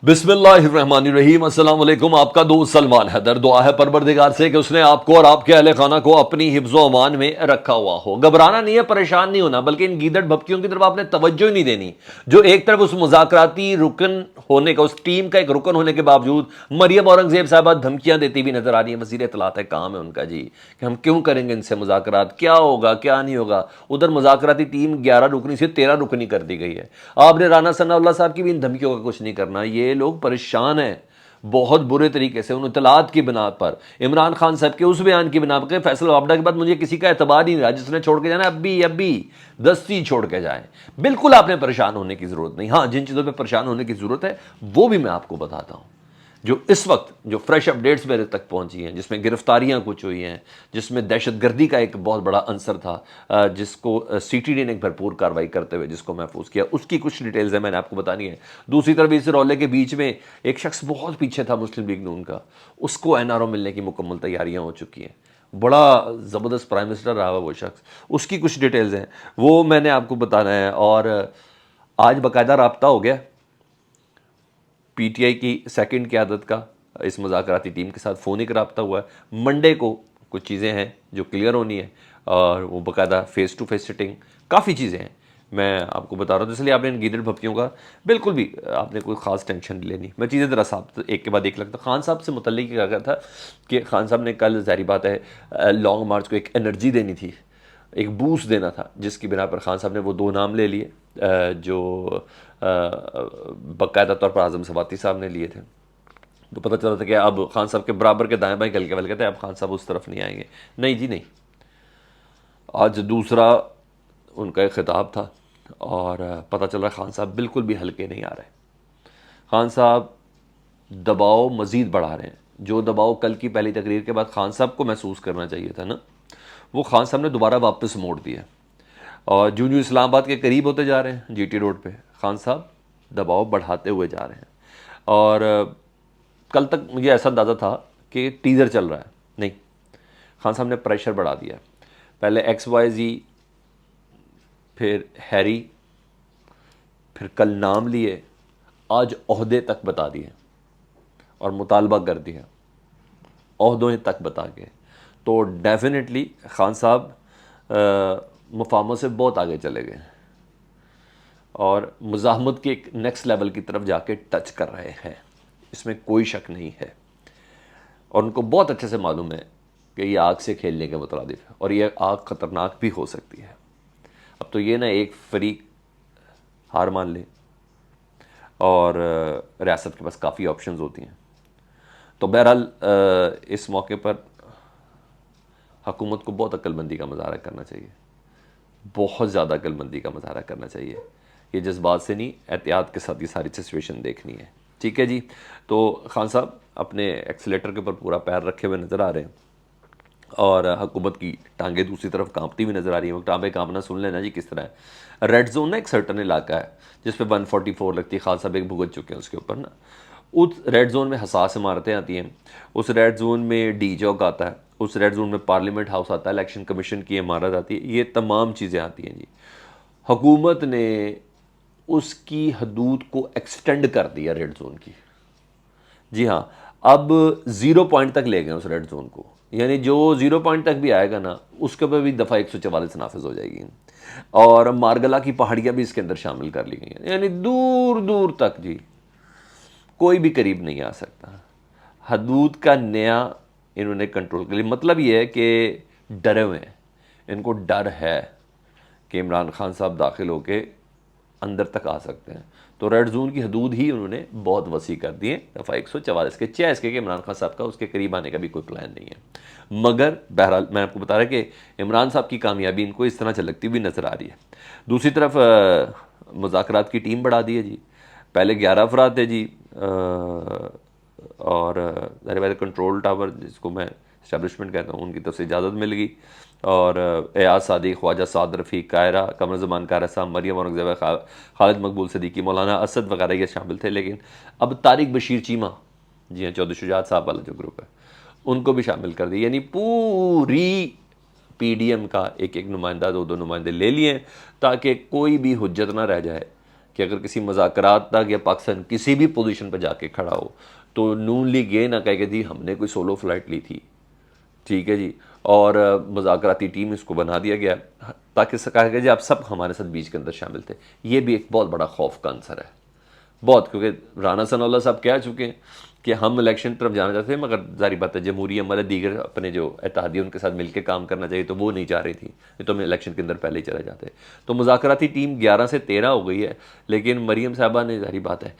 बिस्मिल्लाहिर्रहमानिर्रहीम। अस्सलाम वालेकुम। आपका दोस्त सलमान हैदर। दुआ है परवरदिगार से कि उसने आपको और आपके अहले खाना को अपनी हिफ्ज़ो अमान में रखा हुआ हो। घबराना नहीं है, परेशान नहीं होना, बल्कि इन गीदड़ भपकियों की तरफ आपने तवज्जो ही नहीं देनी, जो एक तरफ उस मुज़ाकराती रुकन होने का, उस टीम का एक रुकन होने के बावजूद मरियम औरंगजेब साहबा धमकियां देती भी नजर आ रही है। वज़ीर इत्तलात है, काम है उनका जी कि हम क्यों करेंगे इनसे मुज़ाकरात, क्या होगा क्या नहीं होगा। उधर मुज़ाकराती टीम 11 रुकनी से 13 रुकनी कर दी गई है। आपने राना सनाउल्लाह साहब की भी इन धमकियों का कुछ नहीं करना। ये लोग परेशान हैं बहुत बुरे तरीके से उन इतलात की बिना पर, इमरान खान साहब के उस बयान की बिना पर फैसल वापडा के बाद मुझे किसी का एतबार ही नहीं रहा, जिसने छोड़ के जाना अभी दस्ती छोड़ के जाए। बिल्कुल आपने परेशान होने की जरूरत नहीं। हाँ, जिन चीज़ों पर परेशान होने की जरूरत है वो भी मैं आपको बताता हूँ, जो इस वक्त जो फ्रेश अपडेट्स मेरे तक पहुंची हैं, जिसमें गिरफ्तारियां कुछ हुई हैं, जिसमें दहशतगर्दी का एक बहुत बड़ा अंसर था, जिसको सीटीडी ने एक भरपूर कार्रवाई करते हुए जिसको महफूज किया, उसकी कुछ डिटेल्स हैं, मैंने आपको बतानी है। दूसरी तरफ इस रौले के बीच में एक शख्स बहुत पीछे था मुस्लिम लीग नून का, उसको एनआरओ मिलने की मुकम्मल तैयारियां हो चुकी हैं। बड़ा ज़बरदस्त प्राइम मिनिस्टर रहा हुआ वो शख्स, उसकी कुछ डिटेल्स हैं, वो मैंने आपको बताना है। और आज बाकायदा रब्ता हो गया पीटीआई की सेकंड क़यादत का, इस मुज़ाकराती टीम के साथ फ़ोन ही रब्ता हुआ है। मंडे को कुछ चीज़ें हैं जो क्लियर होनी है, और वो बाकायदा फ़ेस टू फेस सिटिंग, काफ़ी चीज़ें हैं मैं आपको बता रहा हूँ। इसलिए आपने इन गीदड़ भपकियों का बिल्कुल भी आपने कोई ख़ास टेंशन नहीं लेनी। मैं चीज़ें ज़रा साहब एक के बाद एक लगता। खान साहब से मुतल्लिक़ क्या कहा था कि खान साहब ने कल ज़ाहिर बात है लॉन्ग मार्च को एक एनर्जी देनी थी, एक बूस्ट देना था, जिसकी बिना पर खान साहब ने वो दो नाम ले लिए जो बाकायदा तौर पर आज़म सवाती साहब ने लिए थे। तो पता चला था कि अब खान साहब के बराबर के दाएं बाएं हल्के वल्के थे, अब खान साहब उस तरफ नहीं आएंगे। नहीं जी नहीं, आज दूसरा उनका एक खिताब था और पता चला खान साहब बिल्कुल भी हल्के नहीं आ रहे। खान साहब दबाव मज़ीद बढ़ा रहे हैं। जो दबाव कल की पहली तकरीर के बाद खान साहब को महसूस करना चाहिए था ना, वो खान साहब ने दोबारा वापस मोड़ दिया। और जो इस्लामाबाद के करीब होते जा रहे हैं जीटी रोड पे, खान साहब दबाव बढ़ाते हुए जा रहे हैं। और कल तक मुझे ऐसा अंदाज़ा था कि टीज़र चल रहा है, नहीं, खान साहब ने प्रेशर बढ़ा दिया। पहले XYZ, फिर हैरी, फिर कल नाम लिए, आज ओहदे तक बता दिए और मुतालबा कर दिया ओहदों तक बता के। तो डेफिनेटली खान साहब मुफाहमत से बहुत आगे चले गए और मुज़ाहमत के एक नेक्स्ट लेवल की तरफ जाके टच कर रहे हैं, इसमें कोई शक नहीं है। और उनको बहुत अच्छे से मालूम है कि ये आग से खेलने के मुतरादिफ है और ये आग ख़तरनाक भी हो सकती है। अब तो ये ना एक फरीक हार मान ले और रियासत के पास काफ़ी ऑप्शंस होती हैं। तो बहरहाल इस मौके पर हुकूमत को बहुत अक्लमंदी का मुजाहरा करना चाहिए, बहुत ज़्यादा अक्लमंदी का मुजाहरा करना चाहिए। ये जज्बात से नहीं, एहतियात के साथ ये सारी सिचुएशन देखनी है। ठीक है जी। तो खान साहब अपने एक्सीलेटर के ऊपर पूरा पैर रखे हुए नज़र आ रहे हैं और हुकूमत की टांगें दूसरी तरफ कांपती हुई नज़र आ रही है। वो टांगें कांपना सुन लेना जी किस तरह है। रेड जोन ना एक सर्टन इलाका है जिस पे 144 लगती है, खान साहब एक भुगत चुके हैं उसके ऊपर ना। उस रेड जोन में हसास इमारतें आती हैं, उस रेड जोन में डी चौक आता है, उस रेड जोन में पार्लियामेंट हाउस आता है, इलेक्शन कमीशन की इमारत आती है, ये तमाम चीज़ें आती हैं जी। हुकूमत ने उसकी हदूद को एक्सटेंड कर दिया रेड जोन की। जी हाँ, अब 0 पॉइंट तक ले गए उस रेड जोन को, यानी जो 0 पॉइंट तक भी आएगा ना उसके ऊपर भी दफ़ा 144 नाफिज हो जाएगी। और मारगला की पहाड़ियाँ भी इसके अंदर शामिल कर ली गई हैं, यानी दूर दूर तक जी कोई भी करीब नहीं आ सकता। हदूद का नया इन्होंने कंट्रोल कर लिया। मतलब ये है कि डरे हुए हैं, इनको डर है कि इमरान खान साहब दाखिल होके अंदर तक आ सकते हैं। तो रेड जोन की हदूद ही उन्होंने बहुत वसी कर दी है दफ़ा 144 के, चाहे इसके कि इमरान खान साहब का उसके करीब आने का भी कोई प्लान नहीं है। मगर बहरहाल मैं आपको बता रहा कि इमरान साहब की कामयाबी इनको इस तरह झलकती हुई नज़र आ रही है। दूसरी तरफ मुज़ाकरात की टीम बढ़ा दी है जी। पहले 11 अफराद थे जी, और कंट्रोल टावर जिसको मैं इस्टेब्लिशमेंट कहता हूँ, उनकी तरफ से इजाज़त मिल गई। और एयाज सादिक, ख्वाजा साद रफ़ीक, कायरा, कमर ज़मान कारा साहब, मरियम औरंगज़ेब, खालिद मकबूल सदीकी, मौलाना असद वगैरह ये शामिल थे। लेकिन अब तारिक बशीर चीमा, जी हाँ, चौधरी शुजात साहब वाला जो ग्रुप है, उनको भी शामिल कर दिया। यानी पूरी PDM का एक एक नुमाइंदा, दो दो नुमाइंदे ले लिए ताकि कोई भी हुज्जत ना रह जाए कि अगर किसी मुज़ाकरात तक या पाकिस्तान किसी भी पोजीशन पर जाके खड़ा हो तो नून लीग ये ना कहे कि जी हमने कोई सोलो फ्लाइट ली थी, ठीक है जी, और मुज़ाकराती टीम इसको बना दिया गया ताकि कहा गया जी आप सब हमारे साथ बीच के अंदर शामिल थे। ये भी एक बहुत बड़ा खौफ का आंसर है, बहुत, क्योंकि राना सनाउल्लाह साहब कह चुके हैं कि हम इलेक्शन तरफ जाना चाहते हैं, मगर जारी बात है जमहूरी अमल दीगर अपने जो इत्तेहादी उनके साथ मिलकर काम करना चाहिए तो वो नहीं चाह रही थी, नहीं तो हम इलेक्शन के अंदर पहले ही चले जाते। तो मुज़ाकराती टीम 11 से 13 हो गई है, लेकिन मरीम साहबा ने, जारी बात है,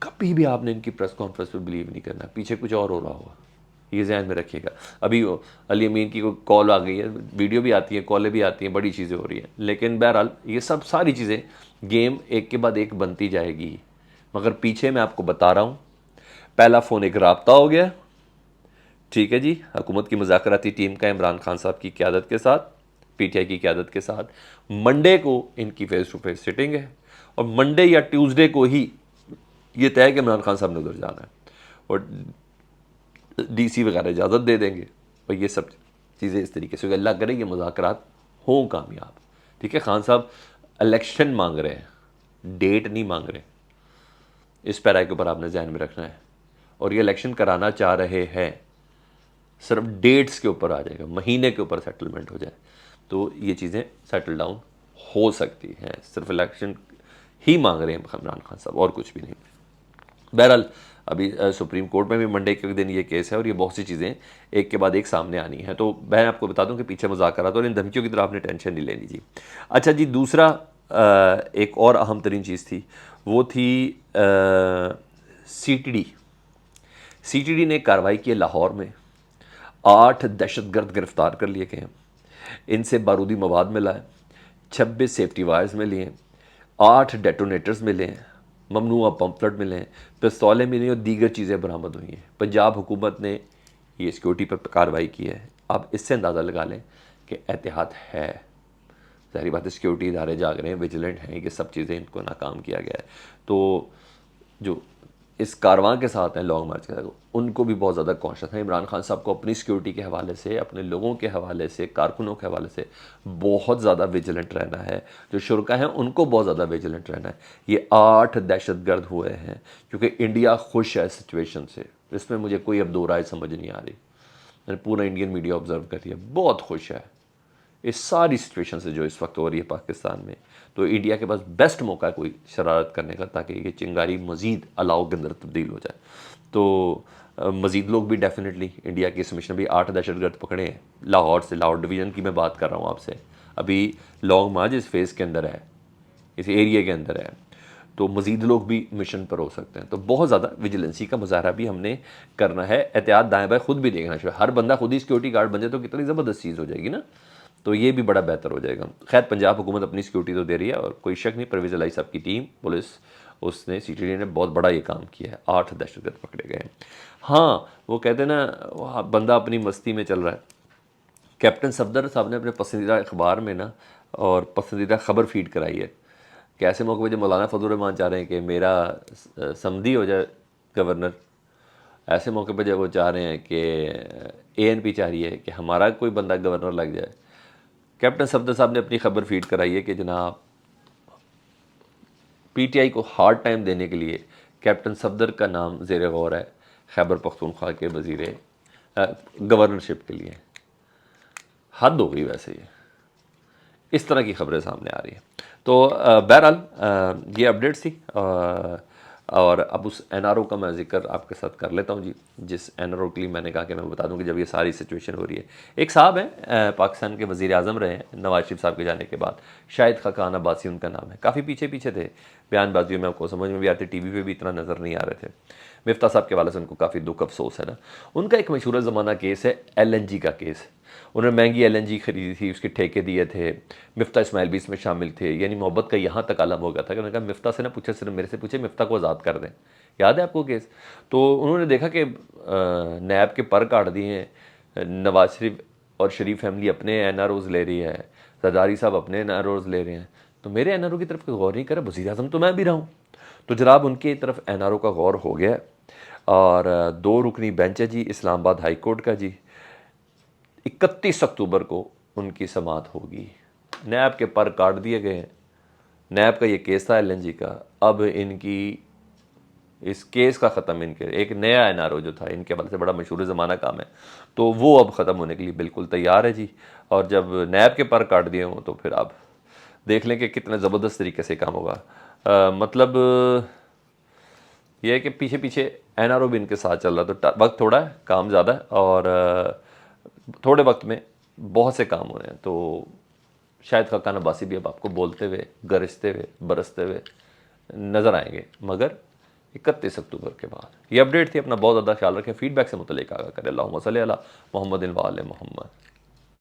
कभी भी आपने इनकी प्रेस कॉन्फ्रेंस पर बिलीव नहीं करना, पीछे कुछ और हो रहा होगा, ये ध्यान में रखिएगा। अभी अली अमीन की कोई कॉल आ गई है, वीडियो भी आती है, कॉलें भी आती हैं, बड़ी चीज़ें हो रही हैं, लेकिन बहरहाल ये सब सारी चीज़ें गेम एक के बाद एक बनती जाएगी। मगर पीछे मैं आपको बता रहा हूँ, पहला फ़ोन एक राब्ता हो गया, ठीक है जी, हुकूमत की मुज़ाकराती टीम का इमरान खान साहब की क़यादत के साथ, पीटीआई की क़यादत के साथ। मंडे को इनकी फेस टू फेस सिटिंग है और मंडे या ट्यूसडे को ही ये तय है कि इमरान खान साहब ने उधर जाना है और डीसी वगैरह इजाज़त दे देंगे और ये सब चीज़ें इस तरीके से, अल्लाह करे ये मुज़ाकरात हों कामयाब, ठीक है। खान साहब इलेक्शन मांग रहे हैं, डेट नहीं मांग रहे, इस पैरा के ऊपर आपने ध्यान में रखना है। और ये इलेक्शन कराना चाह रहे हैं, सिर्फ डेट्स के ऊपर आ जाएगा, महीने के ऊपर सेटलमेंट हो जाए तो ये चीज़ें सेटल डाउन हो सकती हैं। सिर्फ इलेक्शन ही मांग रहे हैं इमरान खान साहब और कुछ भी नहीं। बहरहाल अभी सुप्रीम कोर्ट में भी मंडे के दिन ये केस है और ये बहुत सी चीज़ें एक के बाद एक सामने आनी है। तो मैं आपको बता दूं कि पीछे मुज़ाकरात और इन धमकियों की तरफ आपने टेंशन नहीं लेनी जी। अच्छा जी, दूसरा एक और अहम तरीन चीज़ थी, वो थी सीटीडी ने कार्रवाई की लाहौर में, 8 दहशतगर्द गिरफ्तार कर लिए गए हैं, इनसे बारूदी मवाद मिला है, 26 सेफ्टी वायर्स मिली हैं, 8 डेटोनेटर्स मिले हैं, ममनुआ पम्पलेट मिले हैं, पिस्तौलें मिली और दीगर चीज़ें बरामद हुई हैं। पंजाब हुकूमत ने ये सिक्योरिटी पर कार्रवाई की है। आप इससे अंदाज़ा लगा लें कि एहतियात है, ज़ाहिर बात है सिक्योरिटी इदारे जाग रहे हैं, विजिलेंट हैं, ये सब चीज़ें इनको नाकाम किया गया है। तो जो इस कारवां के साथ हैं लॉन्ग मार्च के साथ, उनको भी बहुत ज़्यादा कॉन्शियस है। इमरान खान साहब को अपनी सिक्योरिटी के हवाले से, अपने लोगों के हवाले से, कारकुनों के हवाले से बहुत ज़्यादा विजिलेंट रहना है। जो शुरा हैं उनको बहुत ज़्यादा विजिलेंट रहना है। ये 8 दहशतगर्द हुए हैं क्योंकि इंडिया खुश है सिचुएशन से, इसमें मुझे कोई अब दो राय समझ नहीं आ रही। मैंने पूरा इंडियन मीडिया ऑब्जर्व कर लिया, बहुत खुश है इस सारी सिचुएशन से जो इस वक्त हो रही है पाकिस्तान में। तो इंडिया के पास बेस्ट मौका है कोई शरारत करने का, ताकि ये चिंगारी मज़ीद अलाव के अंदर तब्दील हो जाए। तो मज़ीद लोग भी डेफिनेटली इंडिया के इस मिशन में भी 8 दहशतगर्द पकड़े हैं लाहौर से, लाहौर डिवीज़न की मैं बात कर रहा हूँ आपसे। अभी लॉन्ग मार्च इस फेज़ के अंदर है, इस एरिया के अंदर है, तो मज़ीद लोग भी मिशन पर हो सकते हैं। तो बहुत ज़्यादा विजिलेंसी का मुजाहरा भी हमने करना है, एहतियात दाएँ बाएँ खुद भी देखना चाहिए। हर बंदा खुद ही सिक्योरिटी गार्ड बन जाए तो कितनी ज़बरदस्त चीज़ हो जाएगी ना, तो ये भी बड़ा बेहतर हो जाएगा। खैर पंजाब हुकूमत अपनी सिक्योरिटी तो दे रही है और कोई शक नहीं, परवेज़ इलाही साहब की टीम पुलिस, उसने सीटीडी ने बहुत बड़ा ये काम किया है, 8 दहशतगर्द पकड़े गए हैं। हाँ, वो कहते हैं ना बंदा अपनी मस्ती में चल रहा है। कैप्टन सफदर साहब ने अपने पसंदीदा अखबार में ना और पसंदीदा खबर फीड कराई है कि ऐसे मौके पर जब मौलाना फजल रहमान चाह रहे हैं कि मेरा समधी हो जाए गवर्नर, ऐसे मौके पर जब वो चाह रहे हैं कि एएनपी चाह रही है कि हमारा कोई बंदा गवर्नर लग जाए, कैप्टन सफदर साहब ने अपनी खबर फीड कराई है कि जनाब पीटीआई को हार्ड टाइम देने के लिए कैप्टन सफदर का नाम ज़ेर गौर है खैबर पख्तूनख्वा के वज़ीर गवर्नरशिप के लिए। हद हो गई वैसे ये, इस तरह की खबरें सामने आ रही हैं। तो बहरहाल ये अपडेट्स थी और अब उस एनआरओ का मैं जिक्र आपके साथ कर लेता हूँ जी, जिस एनआरओ के लिए मैंने कहा कि मैं बता दूँ कि जब ये सारी सिचुएशन हो रही है। एक साहब हैं पाकिस्तान के वज़ीर आज़म रहे हैं नवाज शरीफ साहब के जाने के बाद, शायद खाकान अब्बासी उनका नाम है। काफ़ी पीछे पीछे थे बयानबाजियों में, आपको समझ में भी आते, टीवी पे भी इतना नज़र नहीं आ रहे थे। मिफ्ता साहब के वाले से उनको काफ़ी दुख अफसोस है ना। उनका एक मशहूर ज़माना केस है LNG का केस। उन्होंने महंगी LNG खरीदी थी, उसके ठेके दिए थे, मिफ्ता इस्माइल भी इसमें शामिल थे। यानी मोहब्बत का यहाँ तक आलम हो गया था कि उन्होंने कहा मिफ्ता से ना पूछे, सिर्फ मेरे से पूछे, मिफ्ता को आज़ाद कर दें। याद है आपको केस? तो उन्होंने देखा कि नैब के पर काट दिए हैं, नवाज शरीफ और शरीफ फैमिली अपने NROs ले रही है, जरदारी साहब अपने NROs ले रहे हैं, तो मेरे NRO की तरफ कोई गौर नहीं करे, वज़ीर आज़म तो मैं भी रहा हूँ। तो जनाब उनकी तरफ NRO का गौर हो गया और 2 रुकनी बेंच है जी इस्लामाबाद हाई कोर्ट का जी, 31 अक्टूबर को उनकी समाअत होगी। नैब के पर काट दिए गए हैं, नैब का ये केस था LNG का, अब इनकी इस केस का ख़त्म, इनके एक नया NRO जो था इनके वाले से बड़ा मशहूर ज़माना काम है, तो वो अब ख़त्म होने के लिए बिल्कुल तैयार है जी। और जब नैब के पर काट दिए हों तो फिर आप देख लें कि कितना ज़बरदस्त तरीके से काम होगा। मतलब ये है कि पीछे पीछे NRO भी इनके साथ चल रहा, तो वक्त थोड़ा है, काम ज़्यादा है, और थोड़े वक्त में बहुत से काम हो रहे हैं। तो शायद खाकान अब्बासी भी अब आपको बोलते हुए, गरजते हुए, बरसते हुए नज़र आएंगे, मगर 31 अक्टूबर के बाद। ये अपडेट थी। अपना बहुत ज़्यादा ख्याल रखें। फीडबैक से मुतल्लिक आगा करें। अल्लाहुम्मा सल्ली अला मुहम्मदिन व आले मुहम्मद।